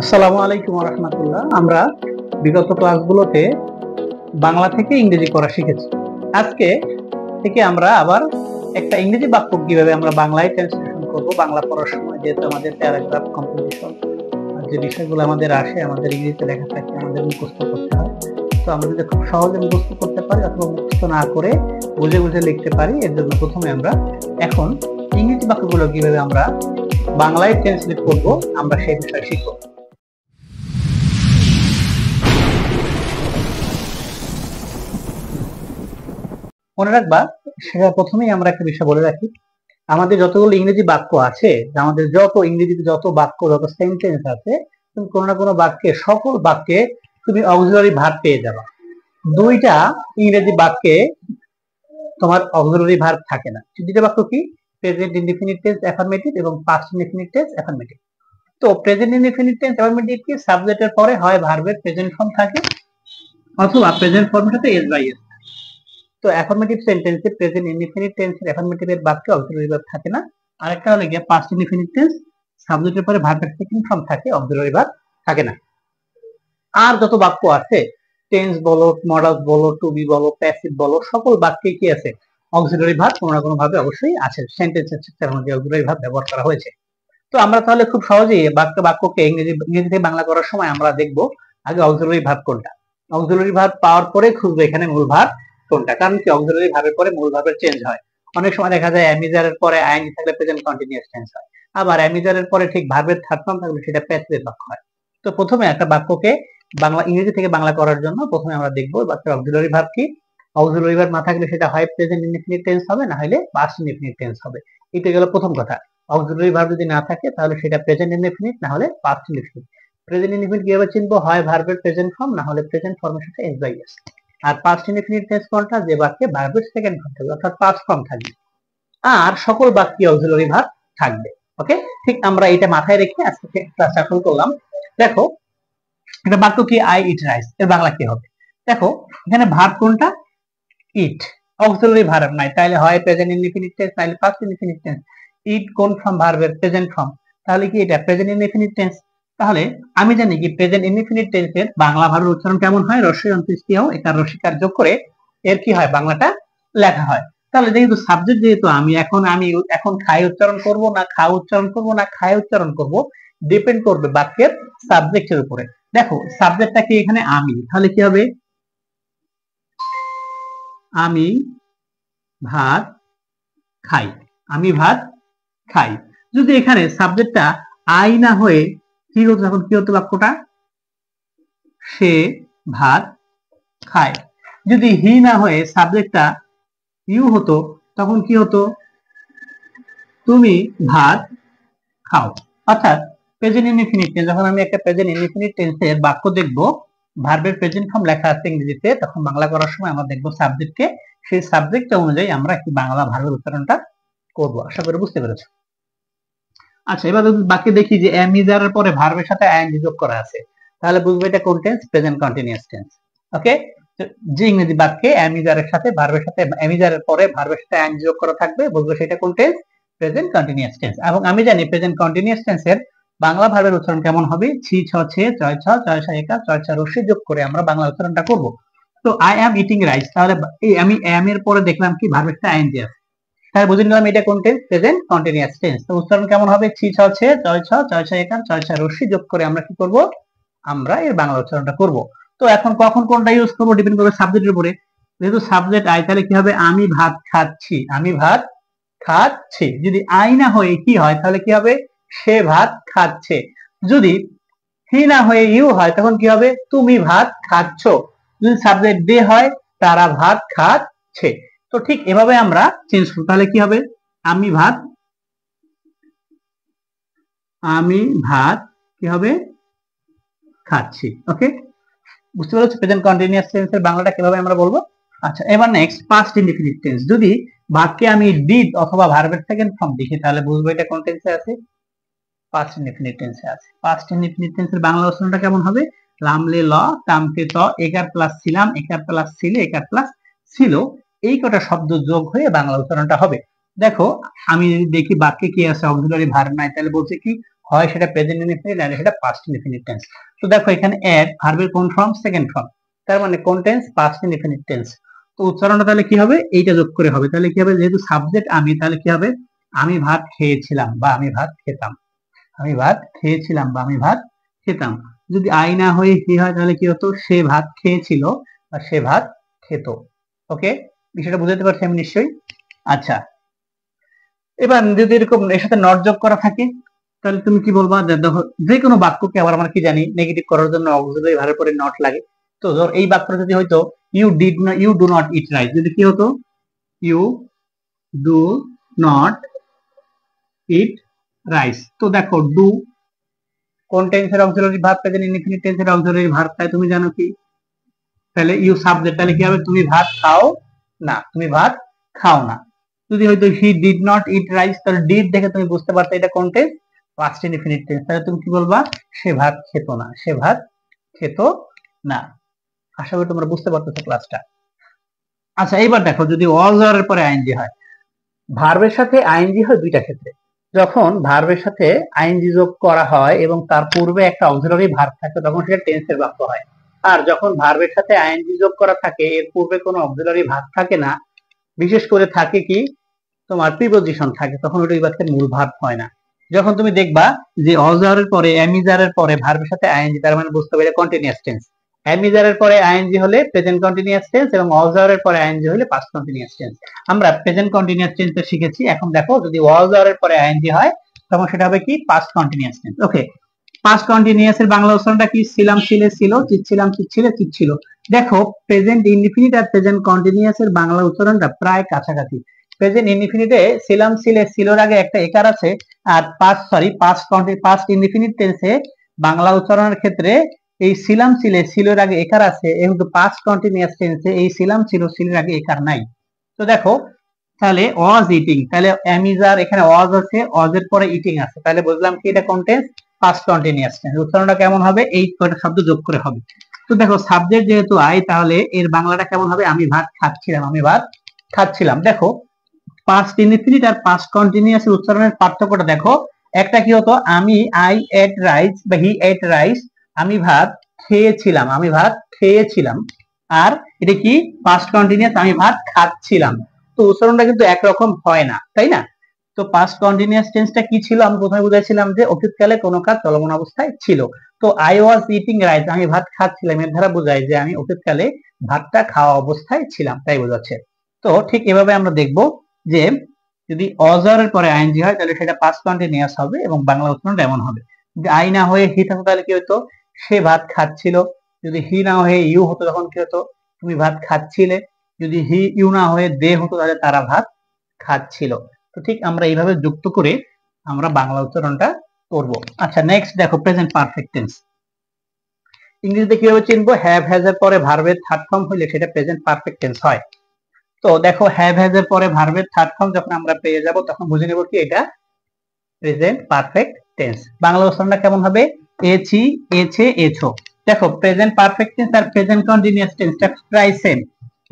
আসসালামু আলাইকুম ওয়া রাহমাতুল্লাহ। আমরা বিগত ক্লাসগুলোতে বাংলা থেকে ইংরেজি পড়া শিখেছি। আজকে থেকে আমরা আবার একটা ইংরেজি বাক্য কিভাবে আমরা বাংলায় ট্রান্সলেশন করব, বাংলা পড়ার সময় যেহেতু আমাদের প্যারাগ্রাফ কম্পোজিশন যে বিষয়গুলো আমাদের আসে, আমাদের ইংরেজিতে লেখা থাকে, আমাদের মুখস্থ করতে হয়। তো আমরা যদি খুব সহজে মুখস্থ করতে পারি অথবা মুখস্থ না করে বুঝে বুঝে লিখতে পারি, এর জন্য প্রথমে আমরা এখন ইংরেজি বাক্যগুলো কিভাবে আমরা বাংলায় ট্রান্সলেট করব আমরা সেই বিষয় শিখব। মনে রাখবা, সেটা প্রথমেই আমরা একটা বিষয় বলে রাখি, আমাদের যতগুলো ইংরেজি বাক্য আছে, আমাদের যত ইংরেজিতে যত বাক্য, যত সেন্টেন্স আছে, তুমি কোনো না কোনো বাক্যে, সকল বাক্যে তুমি অক্সিলারি ভার্ব পেয়ে যাবা। দুইটা ইংরেজি বাক্যে তোমার অক্সিলারি ভার্ব থাকে না। দুইটা বাক্য কি? প্রেজেন্ট ইনডিফিনিট টেন্স অ্যাফার্মেটিভ এবং পাস্ট ইনডিফিনিট টেন্স অ্যাফার্মেটিভ। তো প্রেজেন্ট ইনডিফিনিট টেন্স অ্যাফার্মেটিভ কি? সাবজেক্টের পরে হয় ভার্বের প্রেজেন্ট ফর্ম থাকে অথবা প্রেজেন্ট ফর্মের সাথে এস বাই এস। তো অ্যাফার্মেটিভ সেন্টেন্সে প্রেজেন্ট ইনডিফিনিট টেন্সের অ্যাফার্মেটিভের বাক্যে অক্সিলারি ভার্ব থাকে না। আরেকটা হলো গিয়ে পাস্ট ইনডিফিনিট টেন্স, সাবজেক্টের পরে ভার্বের সেকেন্ড ফর্ম থাকে, অক্সিলারি ভার্ব থাকে না। আর যত বাক্য আছে, টেন্স বলো, মডালস বলো, টু বি বলো, প্যাসিভ বলো, সকল বাক্যে কি আছে? অক্সিলারি ভার্ব কোনো না কোনো ভাবে অবশ্যই আছে। সেন্টেন্সের ক্ষেত্রে মধ্যে অক্সিলারি ভার্ব ব্যবহার করা হয়েছে। তো আমরা তাহলে খুব সহজেই বাক্যকে ইংরেজি থেকে বাংলা করার সময় আমরা দেখব আগে অক্সিলারি ভার্ব কোনটা। অক্সিলারি ভার্ব পাওয়ার পরে খুঁজবো এখানে মূল ভার্ব কোনটা। কারণ কি, অক্সিলারি ভার্বের পরে মূল ভার্বের চেঞ্জ হয়। অনেক সময় দেখা যায় অ্যামিজারের পরে আইএনজি থাকলে প্রেজেন্ট কন্টিনিউয়াস টেন্স হয়, আবার অ্যামিজারের পরে ঠিক ভার্বের থার্ড ফর্ম থাকলে সেটা প্যাসিভ বাক্য হয়। তো প্রথমে একটা বাক্যকে বাংলা ইংরেজি থেকে বাংলা করার জন্য প্রথমে আমরা দেখবো বাক্যের অক্সিলারি ভার্ব কি। অক্সিলারি ভার্ব না থাকলে সেটা হয় প্রেজেন্ট ইনডিফিনিট টেন্স হবে, না হলে পাস্ট ইনডিফিনিট টেন্স হবে। এটা গেল প্রথম কথা। অক্সিলারি ভার্ব যদি না থাকে তাহলে সেটা প্রেজেন্ট ইনডিফিনিট, না হলে পাস্ট ইনডিফিনিট। প্রেজেন্ট ইনডিফিনিট কিভাবে চিনবো? হয় ভার্বের প্রেজেন্ট ফর্ম, না হলে প্রেজেন্ট ফর্মের সাথে এস বাই এস। আর পাস্ট ইনডিফিনিট টেন্স কোনটা? যে বাক্যে ভার্বের সেকেন্ড ফর্ম থাকবে, অর্থাৎ পাস্ট ফর্ম থাকবে, আর সকল বাক্যে অক্সিলারি ভার্ব থাকবে। ওকে, ঠিক আমরা এটা মাথায় রেখে আজকে ক্লাসটা শুরু করলাম। দেখো, এটা বাক্য কি? আই ইট রাইস, এর বাংলা কি হবে? দেখো এখানে ভার্ব কোনটা? ইট। অক্সিলারি ভার্ব নাই, তাহলে হয় প্রেজেন্ট ইনডিফিনিট টেন্স, নাইলে পাস্ট ইনডিফিনিট টেন্স। ইট কোন ফর্ম? ভার্বের প্রেজেন্ট ফর্ম, তাহলে কি এটা প্রেজেন্ট ইনডিফিনিট টেন্স। তাহলে আমি জানি কি প্রেজেন্ট ইনডিফিনিট টেন্সের বাংলা ভার্বের উচ্চারণ কেমন হয়? রস্যই অন্ত্যেষ্টিয় একার রসিকার যোগ করে এর কি হয়? বাংলাটা লেখা হয়। তাহলে যেহেতু সাবজেক্ট, যেহেতু আমি এখন খাই উচ্চারণ করব না খা উচ্চারণ করব না খায় উচ্চারণ করব, ডিপেন্ড করবে বাক্যের সাবজেক্টের উপরে। দেখো সাবজেক্টটা কি এখানে? আমি, তাহলে কি হবে? আমি ভাত খাই, আমি ভাত খাই। যদি এখানে সাবজেক্টটা আই না হয়ে কি হতো, তখন কি হতো বাক্যটা? সে ভাত খায়। যদি হি না হয়ে সাবজেক্টটা ইউ হতো, তখন কি হতো? তুমি ভাত খাও। অর্থাৎ প্রেজেন্ট ইনডিফিনিট টেন্স, যখন আমি একটা প্রেজেন্ট ইনডিফিনিট টেন্সের বাক্য দেখবো, ভার্বের প্রেজেন্ট ফর্ম লেখা আছে ইংরেজিতে, তখন বাংলা করার সময় আমরা দেখবো সাবজেক্টকে, সেই সাবজেক্ট অনুযায়ী আমরা একটি বাংলা ভার্বের উচ্চারণটা করবো। আশা করি বুঝতে পেরেছো। আচ্ছা, এবার যদি বাকি দেখি যে অ্যামিজারের পরে ভার্বের সাথে আইএনজি যোগ করা আছে, তাহলে বুঝবো এটা কোন tense? Present continuous tense. Okay, যে ইংরেজি বাক্যে অ্যামিজারের সাথে ভার্বের সাথে অ্যামিজারের পরে ভার্বের সাথে আইএনজি যোগ করা থাকবে, বুঝবো সেটা কোন টেন্স? Present continuous tense. এবং আমি জানি প্রেজেন্ট কন্টিনিউয়াস টেন্সের বাংলা ভার্বের উচ্চারণ কেমন হবে? ছি ছ ছে চয় ছ চয় ছ একা চয় ছ রস্যি যোগ করে আমরা বাংলা উচ্চারণটা করব। তো আই অ্যাম ইটিং রাইস, তাহলে এই আমি অ্যাম এর পরে দেখলাম কি ভার্বের সাথে আইএনজি আছে, তাহলে বুঝে নিলাম এটা কোন টেন্স? Present continuous tense. তো উচ্চারণ কেমন হবে? ছি ছ ছে চয় ছ চয় ছ একান চয় ছ রস্যি যোগ করে আমরা কি করব? আমরা এর বাংলা উচ্চারণটা করব। তো এখন কখন কোনটা ইউজ করব ডিপেন্ড করবে সাবজেক্টের উপরে। যেহেতু সাবজেক্ট আই, তাহলে কি হবে? আমি ভাত খাচ্ছি, আমি ভাত খাচ্ছি। যদি আই না হয়ে কি হয়, তাহলে কি হবে? সে ভাত খাচ্ছে। যদি হি না হয়ে ইউ হয়, তখন কি হবে? তুমি ভাত খাচ্ছ। যদি সাবজেক্ট দে হয়, তারা ভাত খাচ্ছে। তো ঠিক এভাবে আমরা চেঞ্জ করব। তাহলে কি হবে? আমি ভাত কি হবে? খাচ্ছি। ওকে, বুঝতে পেরেছো প্রেজেন্ট কন্টিনিউয়াস টেন্সের বাংলাটা কিভাবে আমরা বলবো? আচ্ছা, এবার নেক্সট পাস্ট ইনডিফিনিট টেন্স। যদি বাক্যে আমি ডিড অথবা ভার্বের সেকেন্ড ফর্ম দেখি, তাহলে বুঝবো এটা কোন টেন্সে আছে? পাস্ট ইনডিফিনিট টেন্সে আছে। পাস্ট ইনডিফিনিট টেন্সের বাংলা উচ্চারণটা কেমন হবে? লামলে ল, তামতে ত, একার প্লাস ছিলাম, একার প্লাস ছিলে, একার প্লাস ছিল, এই কটা শব্দ যোগ হয়ে বাংলা উচ্চারণটা হবে। দেখো আমি যদি দেখি বাক্যে কি আছে? অক্সিলারি ভার্ব নাই, তাহলে বলছে কি? হয় সেটা প্রেজেন্ট ইনডিফিনিট নাহলে সেটা পাস্ট ইনডিফিনিট টেন্স। তো দেখো এখানে এড ভার্বের কোন ফর্ম? সেকেন্ড ফর্ম, তার মানে কোন টেন্স? Past indefinite tense. তো উচ্চারণটা তাহলে কি হবে? এইটা যোগ করে হবে। তাহলে কি হবে? যেহেতু সাবজেক্ট আমি, তাহলে কি হবে? আমি ভাত খেয়েছিলাম বা আমি ভাত খেতাম, আমি ভাত খেয়েছিলাম বা আমি ভাত খেতাম। যদি আই না হয়ে হি হয় তাহলে কি হতো? সে ভাত খেয়েছিল বা সে ভাত খেত। ওকে, বিষয়টা বুঝতে পারছি আমি নিশ্চয়ই। আচ্ছা, এবার যদি এরকম এর সাথে নট যোগ করা থাকে তাহলে তুমি কি বলবা? দেখো যে কোনো বাক্যকে আবার আমরা কি জানি নেগেটিভ করার জন্য অক্সিলারি ভার্বের পরে নট লাগে। তো ধর এই বাক্যটা যদি হয়তো you did not, you do not eat rice, যদি কি হতো? You do not eat rice. তো দেখো ডু কোন টেন্সের অক্সিলারি ভার্ব? প্রেজেন্ট ইনডিফিনিট টেন্সের অক্সিলারি ভার্ব, তাই তুমি জানো কি? তাহলে ইউ সাবজেক্ট, তাহলে কি হবে? তুমি ভাত খাও না, তুমি ভাত খাও না। যদি হয়তো he did not eat rice, তাহলে ডিড দেখে তুমি বুঝতে পারতে এটা কোন টেন্স? Past indefinite tense. তাহলে তুমি কি বলবা? সে ভাত খেত না, সে ভাত খেত না। আশা করি তোমরা বুঝতে পারতেছো ক্লাসটা। আচ্ছা, এইবার দেখো যদি ওয়াজ এর পরে আইএনজি হয়, ভার্বের সাথে আইএনজি হয় দুইটা ক্ষেত্রে। যখন ভার্বের সাথে আইএনজি যোগ করা হয় এবং তার পূর্বে একটা অক্সিলারি ভার্ব থাকে তখন সেটা টেন্সের বাক্য হয়। আর যখন ভার্বের সাথে আইএনজি যোগ করা থাকে, এর পূর্বে কোনো অক্সিলারি ভার্ব থাকে না, বিশেষ করে থাকে কি তোমার প্রিপোজিশন থাকে, তখন ওটা ওই বাক্যের মূল ভার্ব হয় না। যখন তুমি দেখবা যে অজারের পরে অ্যামিজারের পরে ভার্বের সাথে আইএনজি, তার মানে বুঝতে হবে এটা কন্টিনিউয়াস টেন্স। অ্যামিজারের পরে আইএনজি হলে প্রেজেন্ট কন্টিনিউয়াস টেন্স এবং অজারের পরে আইএনজি হলে পাস্ট কন্টিনিউয়াস টেন্স। আমরা প্রেজেন্ট কন্টিনিউয়াস টেন্সে শিখেছি, এখন দেখো যদি অজারের পরে আইএনজি হয় তখন সেটা হবে কি? Past continuous tense. Okay, past continuous এর বাংলা উচ্চারণটা কি? ছিলাম ছিলে ছিল, চিচ্ছিলাম চিচ্ছিলে চিচ্ছিল। দেখো প্রেজেন্ট ইনডিফিনিট আর প্রেজেন্ট কন্টিনিউয়াস এর বাংলা উচ্চারণটা প্রায় কাছাকাছি। প্রেজেন্ট ইনডিফিনিটে ছিলাম ছিলে ছিলর আগে একটা একার আছে, আর পাস্ট ইনডিফিনিট টেন্সে বাংলা উচ্চারণের ক্ষেত্রে এই ছিলাম ছিলে ছিলর আগে একার আছে, কিন্তু পাস্ট কন্টিনিউয়াস টেন্সে এই ছিলাম ছিল ছিলের আগে একার নাই। তো দেখো তাহলে ওয়াজ ইটিং, তাহলে অ্যামিজার এখানে ওয়াজ আছে, ওয়াজের পরে ইটিং আছে, তাহলে বুঝলাম কি এটা কোন টেন্স? Past continuous tense. উচ্চারণটা কেমন হবে? এই কয়টা শব্দ যোগ করে হবে। তো দেখো সাবজেক্ট যেহেতু আই, তাহলে এর বাংলাটা কেমন হবে? আমি ভাত খাচ্ছিলাম, আমি ভাত খাচ্ছিলাম। দেখো পাস্ট ইনডিফিনিট আর পাস্ট কন্টিনিউয়াস এর উচ্চারণের পার্থক্যটা দেখো। একটা কি হতো? আই এট রাইস বা হি এট রাইস, আমি ভাত খেয়েছিলাম, আমি ভাত খেয়েছিলাম। আর এটা কি? পাস্ট কন্টিনিউয়াস, আমি ভাত খাচ্ছিলাম। তো উচ্চারণটা কিন্তু একরকম হয় না, তাই না? তো পাস্ট কন্টিনিউয়াস টেন্সটা কি ছিল? আমি প্রথমে বুঝাইছিলাম যে অতীতকালে কোনো কাজ চলমান অবস্থায় ছিল। তো আই ওয়াজ ইটিং রাইস, আমি ভাত খাচ্ছিলাম, এর দ্বারা বোঝায় যে আমি অতীতকালে ভাতটা খাওয়া অবস্থায় ছিলাম, তাই বোঝাচ্ছে। তো ঠিক এভাবে আমরা দেখব যে যদি অজারের পরে আইএনজি হয় তাহলে সেটা পাস্ট কন্টিনিউয়াস হবে এবং বাংলা উচ্চারণটা এমন হবে। যদি আই না হয়ে হি থাকতো তাহলে কি হতো? সে ভাত খাচ্ছিল। যদি হি না হয়ে ইউ হতো তখন কি হতো? তুমি ভাত খাচ্ছিলে। যদি হি ইউ না হয়ে দে হতো তাহলে তারা ভাত খাচ্ছিল। তো ঠিক আমরা এইভাবে যুক্ত করে আমরা বাংলা উচ্চারণটা করব। আচ্ছা, নেক্সট দেখো প্রেজেন্ট পারফেক্ট টেন্স। ইংরেজিতে কিভাবে চিনবো? হ্যাভ হ্যাজ এর পরে ভার্বের থার্ড ফর্ম হইলে সেটা প্রেজেন্ট পারফেক্ট টেন্স হয়। তো দেখো হ্যাভ হ্যাজ এর পরে ভার্বের থার্ড ফর্ম যখন আমরা পেয়ে যাব তখন বুঝে নেব কি এটা প্রেজেন্ট পারফেক্ট টেন্স। বাংলা উচ্চারণটা কেমন হবে? এছি, এছে, এছো। দেখো প্রেজেন্ট পারফেক্ট টেন্স আর প্রেজেন্ট কন্টিনিউয়াস টেন্সটা প্রায় সেম।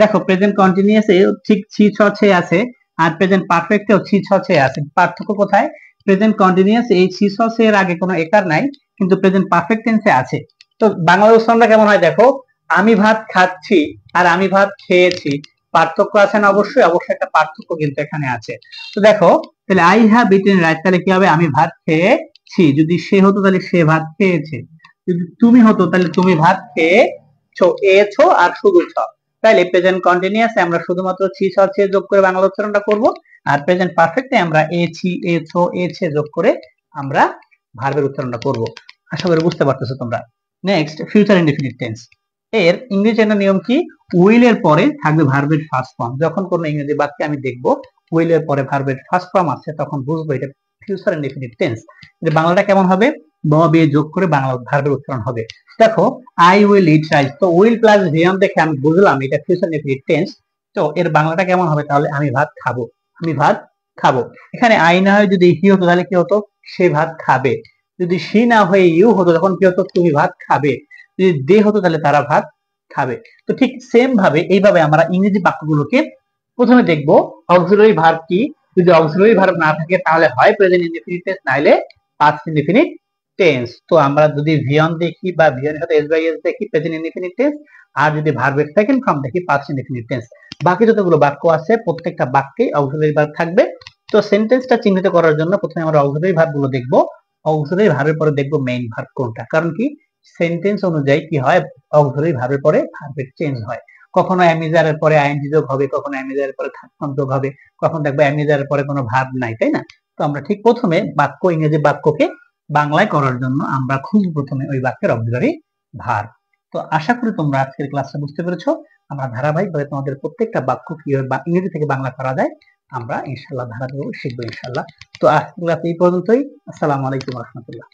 দেখো প্রেজেন্ট কন্টিনিউয়াসে ঠিক ছি ছ ছে আছে, আর প্রেজেন্ট পারফেক্টেও ছি ছ ছে আছে। পার্থক্য কোথায়? প্রেজেন্ট কন্টিনিউয়াস এই ছি ছ ছে এর আগে কোনো একার নাই, কিন্তু প্রেজেন্ট পারফেক্ট টেন্সে আছে। তো বাংলা উচ্চারণটা কেমন হয়? দেখো আমি ভাত খাচ্ছি আর আমি ভাত খেয়েছি, পার্থক্য আছে না? অবশ্যই, অবশ্যই একটা পার্থক্য কিন্তু এখানে আছে। তো দেখো তাহলে আই হ্যাভ ইটেন রাইস, তাহলে কি হবে? আমি ভাত খেয়েছি। যদি সে হতো তাহলে সে ভাত খেয়েছে। যদি তুমি হতো তাহলে তুমি ভাত খেয়েছো, এছো আর শুধু ছ। তাহলে প্রেজেন্ট কন্টিনিউয়াসে আমরা শুধুমাত্র ছি ছ ছে যোগ করে বাংলা উচ্চারণটা করব, আর প্রেজেন্ট পারফেক্টে আমরা এছি, এছো, এছে যোগ করে আমরা ভার্বের উচ্চারণটা করব। আশা করি বুঝতে পারতেছো তোমরা। Next future indefinite tense. এর ইংরেজি একটা নিয়ম কি? উইল এর পরে থাকবে ভার্বের ফার্স্ট ফর্ম। যখন কোনো ইংরেজি বাক্যে আমি দেখব উইল এর পরে ভার্বের ফার্স্ট ফর্ম আছে তখন বুঝবো এটা ফিউচার ইনডিফিনিট টেন্স। এর বাংলাটা কেমন হবে? ব বে যোগ করে বাংলা ভার্বের উচ্চারণ হবে। দেখো আই উইল ইট রাইস, তো উইল প্লাস ভিয়াম দেখে আমি বুঝলাম এটা ফিউচার ইনডিফিনিট টেন্স। তো এর বাংলাটা কেমন হবে তাহলে? আমি ভাত খাবো, আমি ভাত খাবো। এখানে আই না হয় যদি হি হতো তাহলে কি হতো? সে ভাত খাবে। যদি সি না হয়ে ইউ হতো তখন কি হতো? তুমি ভাত খাবে। যদি দে হতো তাহলে তারা ভাত খাবে। তো ঠিক সেম ভাবে এইভাবে আমরা ইংরেজি বাক্যগুলোকে প্রথমে দেখবো অক্সিলারি ভার্ব কি। যদি অক্সিলারি ভার্ব না থাকে তাহলে হয় প্রেজেন্ট ইনডিফিনিট টেন্স, নাইলে পাস্ট ইনডিফিনিট টেন্স। তো আমরা যদি ভিয়ন দেখি বা ভিয়ন এর সাথে এস বাই এস দেখি প্রেজেন্ট ইনডিফিনিট টেন্স, আর যদি ভার্বের সেকেন্ড ফর্ম দেখি পাস্ট ইনডিফিনিট টেন্স। বাকি যতগুলো বাক্য আছে প্রত্যেকটা বাক্যে অক্সিলারি ভার্ব থাকবে। তো সেন্টেন্সটা চিহ্নিত করার জন্য প্রথমে আমরা অক্সিলারি ভার্ব গুলো দেখবো, অক্সিলারি ভার্বের পরে দেখবো মেইন ভার্ব কোনটা। কারণ কি সেন্টেন্স অনুযায়ী কি হয়, অক্সিলারি ভার্বের পরে ভার্বের চেঞ্জ হয়। কখনো অ্যামিজারের পরে আইএনজি যোগ হবে, কখনো অ্যামিজারের পরে থার্ড ফর্ম যোগ হবে, কখন দেখবো অ্যামিজারের পরে কোনো ভার্ব নাই, তাই না? তো আমরা ঠিক প্রথমে বাক্য, ইংরেজি বাক্যকে বাংলায় করার জন্য আমরা খুঁজব প্রথমে ওই বাক্যের অক্সিলারি ভার্ব। তো আশা করি তোমরা আজকের ক্লাসটা বুঝতে পেরেছো। আমরা ধারাবাহিকভাবে তোমাদের প্রত্যেকটা বাক্য কিভাবে ইংরেজি থেকে বাংলা করা যায় আমরা ইনশাআল্লাহ ধারাবাহিক শিখবো ইনশাআল্লাহ। তো আজকের ক্লাস এই পর্যন্তই। আসসালামু আলাইকুম রহমতুল্লাহ।